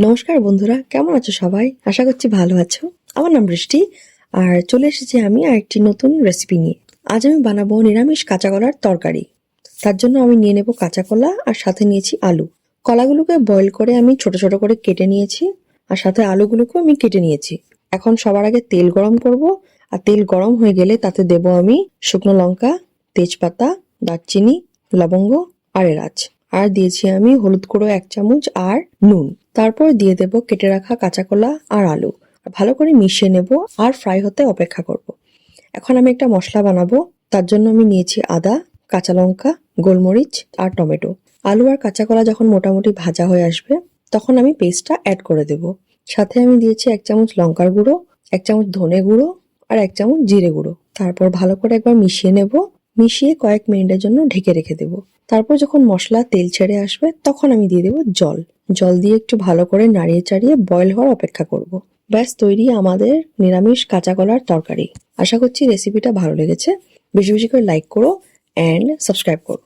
নমস্কার বন্ধুরা, কেমন আছো সবাই? আশা করছি ভালো আছো। আমার নাম বৃষ্টি, আর চলে এসেছি আমি আরেকটি নতুন রেসিপি নিয়ে। আজ আমি বানাবো নিরামিষ কাঁচা কলার তরকারি। তার জন্য আমি নিয়ে নেব কাঁচা কলা আর সাথে নিয়েছি আলু। কলাগুলোকে বয়েল করে আমি ছোট ছোট করে কেটে নিয়েছি, আর সাথে আলুগুলোকেও আমি কেটে নিয়েছি। এখন সবার আগে তেল গরম করব, আর তেল গরম হয়ে গেলে তাতে দেব আমি শুকনো লঙ্কা, তেজপাতা, দারচিনি, লবঙ্গ আর এলাচ। আর দিয়েছি আমি হলুদ গুঁড়ো 1 চামচ আর নুন। তারপর দিয়ে দেব কেটে রাখা কাঁচা কলা আর আলু। ভালো করে মিশিয়ে নেব আর ফ্রাই হতে অপেক্ষা করব। এখন আমি একটা মশলা বানাবো। তার জন্য আমি নিয়েছি আদা, কাঁচা লঙ্কা, গোলমরিচ আর টমেটো। আলু আর কাঁচা কলা যখন মোটামুটি ভাজা হয়ে আসবে তখন আমি পেস্টটা অ্যাড করে দেব। সাথে আমি দিয়েছি 1 চামচ লঙ্কার গুঁড়ো, 1 চামচ ধনে গুঁড়ো আর 1 চামচ জিরে গুঁড়ো। তারপর ভালো করে একবার মিশিয়ে নেব। মিশিয়ে কয়েক মিনিটের জন্য ঢেকে রেখে দেব। তারপর যখন মশলা তেল ছেড়ে আসবে তখন আমি দিয়ে দেবো জল। জল দিয়ে একটু ভালো করে নাড়িয়ে চাড়িয়ে বয়েল হওয়ার অপেক্ষা করব। ব্যাস তৈরি আমাদের নিরামিষ কাঁচা কলার তরকারি। আশা করছি রেসিপিটা ভালো লেগেছে। বেশি বেশি করে লাইক করো অ্যান্ড সাবস্ক্রাইব করো।